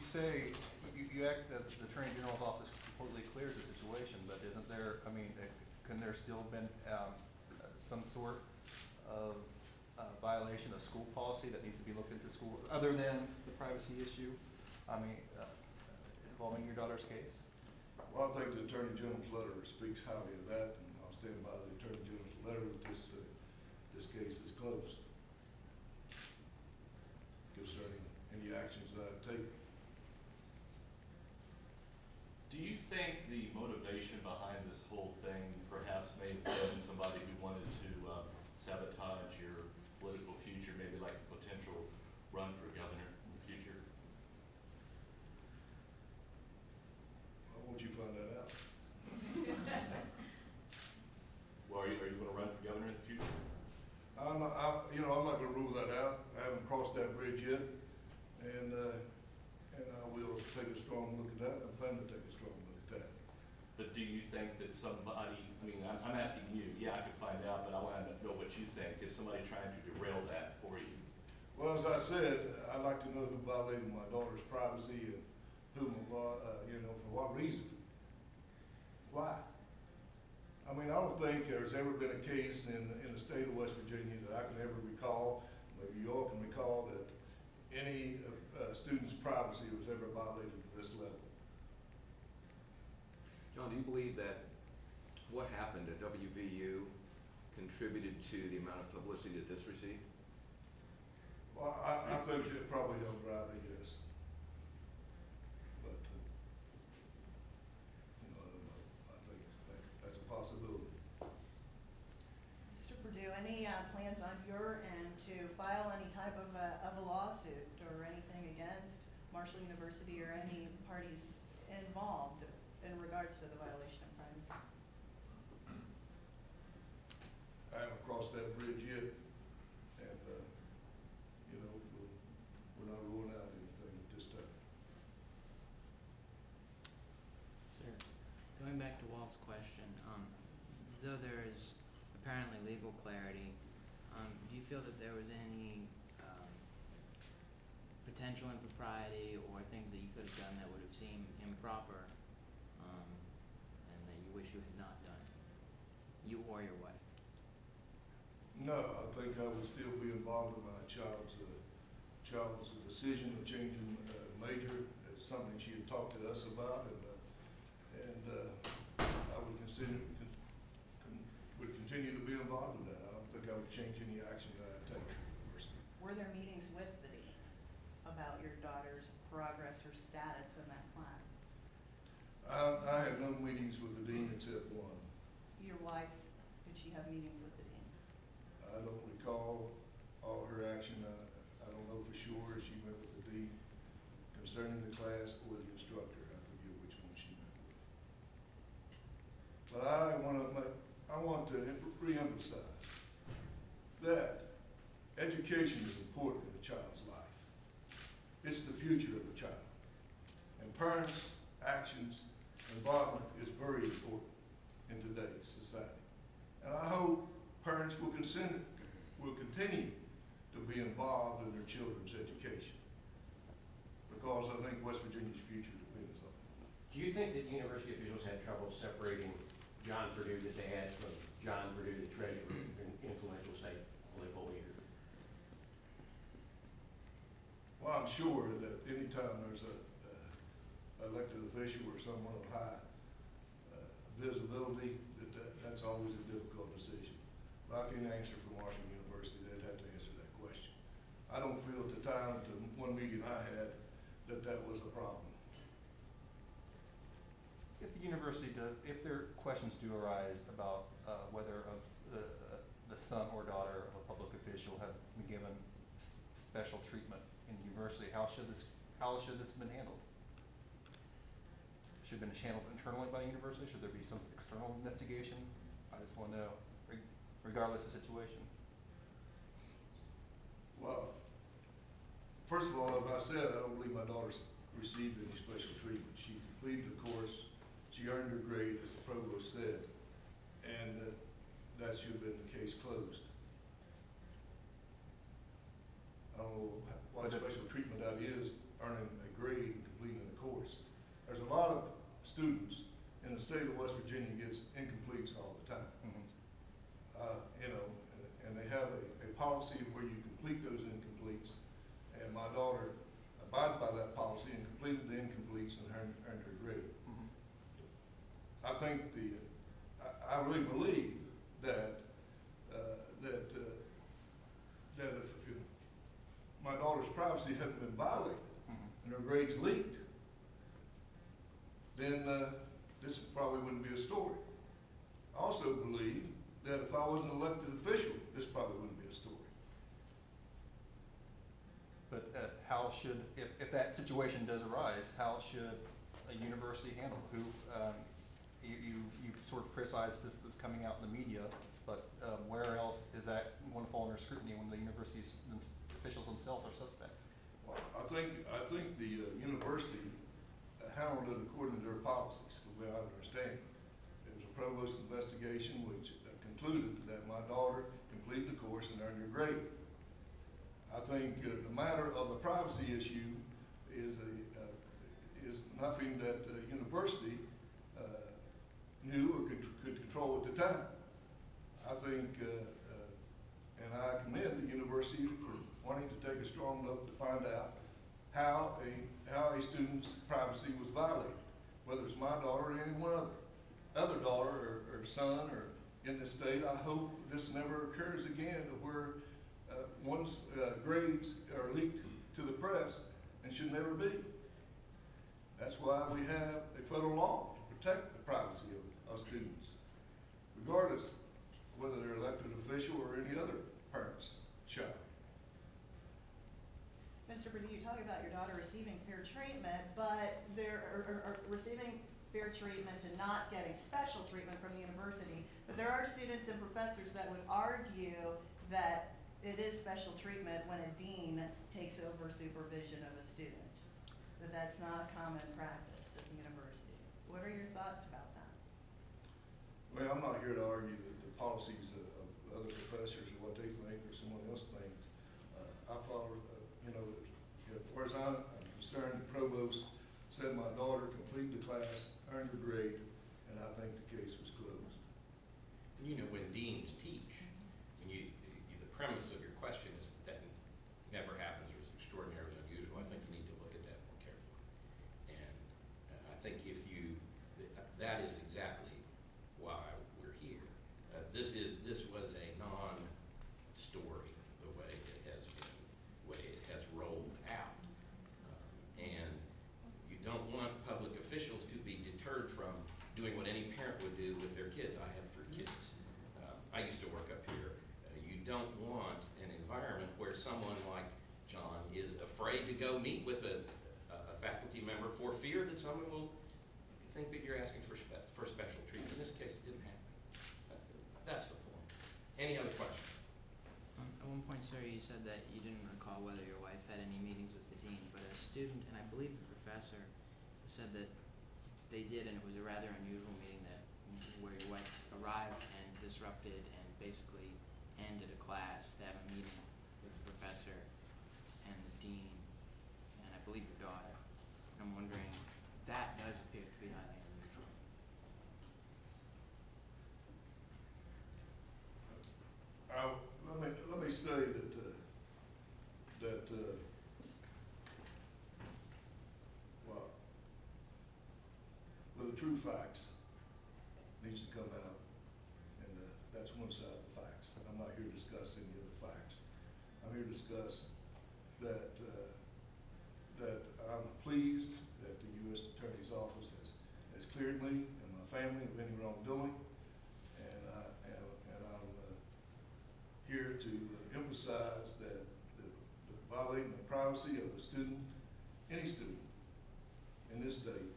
say, you act that the Attorney General's office completely clears the situation, but isn't there, I mean, can there still been some sort of violation of school policy that needs to be looked into school, other than the privacy issue? I mean, involving your daughter's case? Well, I think the Attorney General's letter speaks highly of that, and I'll stand by the Attorney General's letter that this case is closed concerning any actions that I've taken. Do you think the motivation behind this whole thing perhaps may have been somebody who wanted to sabotage your political future, maybe like a potential run for governor in the future? Why won't you find that out? Well, are you going to run for governor in the future? I'm not going to rule that out. I haven't crossed that bridge yet, and I will take a strong look at that. I plan to take a strong look at that. But do you think that somebody, I mean, I'm asking you, yeah, I could find out, but I want to know what you think. Is somebody trying to derail that for you? Well, as I said, I'd like to know who violated my daughter's privacy and whom, for what reason. Why? I mean, I don't think there's ever been a case in the state of West Virginia that I can ever recall, maybe you all can recall, that any student's privacy was ever violated to this level. John, do you believe that what happened at WVU contributed to the amount of publicity that this received? Well, I think it probably don't drive it, yes. But, I don't know. I think that's a possibility. Mr. Perdue, any plans on your end to file any type of a lawsuit or anything against Marshall University or any parties involved in regards to the violation of privacy? I haven't crossed that bridge yet, and, we're not ruling out anything at this time. Sir, going back to Walt's question, though there is apparently legal clarity, do you feel that there was any potential impropriety or things that you could have done that would have seemed improper, and that you wish you had not done, you or your wife? No, I think I would still be involved in my child's decision of changing major. It's something she had talked to us about, and I would continue to be involved in that. I don't think I would change any action that I take at the university. Were there meetings with the dean about your daughter's progress or status in that class? I had no meetings with the dean except one. Your wife, did she have meetings with the dean? I don't recall all her action. I don't know for sure if she met with the dean concerning the class or the instructor. I forget which one she met with. But I want to reemphasize that education is important in a child's life. It's the future of the child. And parents' actions, involvement is very important in today's society. And I hope parents will continue to be involved in their children's education, because I think West Virginia's future depends on it. Do you think that university officials had trouble separating John Perdue, the dad, from John Perdue, the treasurer and influential state political leader? Well, I'm sure that anytime there's a elected official or someone of high visibility, that's always a difficult decision. But I can't answer for Marshall University. They'd have to answer that question. I don't feel at the time, at the one meeting I had, that was a problem. If the university does, if there questions do arise about whether the son or daughter of a public official have been given special treatment in the university, how should this have been handled? Should have been handled internally by the university? Should there be some external investigation? I just want to know, regardless of the situation. Well, first of all, as I said, I don't believe my daughter received any special treatment. She completed the course. She earned her grade, as the provost said, and that should have been the case closed. I don't know what special treatment that is, earning a grade and completing lot of students in the state of West Virginia gets incompletes all the time. Mhm. You know, and they have a policy where you complete those incompletes. And my daughter abided by that policy and completed the incompletes and earned her grade. Mhm. I think I really believe that, that if my daughter's privacy hadn't been violated Mhm. and her grades leaked, then this probably wouldn't be a story. I also believe that if I was an elected official, this probably wouldn't be a story. But how should, if that situation does arise, how should a university handle it? Who, you sort of criticized this that's coming out in the media, but where else is that going to fall under scrutiny when the university's officials themselves are suspect? Well, I think the university handled it according to their policies, the way I understand it. There was a provost investigation which concluded that my daughter completed the course and earned her grade. I think the matter of the privacy issue is nothing that the university knew or could control at the time. I think, and I commend the university for wanting to take a strong look to find out how a student's privacy was violated, whether it's my daughter or anyone other daughter or son or in this state. I hope this never occurs again to where one's grades are leaked to the press and should never be. That's why we have a federal law to protect the privacy of students, regardless whether they're elected official or any other parent's child. Mr. Perdue, you talk about your daughter receiving fair treatment, but they're receiving fair treatment and not getting special treatment from the university. But there are students and professors that would argue that it is special treatment when a dean takes over supervision of a student, that that's not a common practice at the university. What are your thoughts about that? Well, I'm not here to argue the policies of other professors or what they think or someone else thinks. I follow, as far as I'm concerned, the provost said my daughter completed the class, earned her grade, and I think the case was closed. You know, when deans teach, and the premise of your question is that never happens or is extraordinarily unusual, I think you need to look at that more carefully. And I think that is exactly why we're here. This was a non-story the way it has rolled out. And you don't want public officials to be deterred from doing what any parent would do with their kids. I have 3 kids. I used to work up here. You don't want an environment where someone like John is afraid to go meet with a faculty member for fear that someone will think that you're asking for special treatment. In this case, it didn't happen. That's the point. Any other questions? At one point, sir, you said that you didn't recall whether your wife had any meetings with the dean, but a student, and I believe the professor, said that they did, and it was a rather unusual meeting where your wife arrived and disrupted and basically ended a class to have a meeting with the professor and the dean, and I believe your daughter. I'm wondering, that does appear to be highly unusual. Let me say that the true facts needs to come out, and that's one side of the facts. I'm not here to discuss any other facts. I'm here to discuss that I'm pleased that the U.S. Attorney's Office has cleared me and my family of any wrongdoing, and I'm here to emphasize that violating the privacy of a student, any student in this state,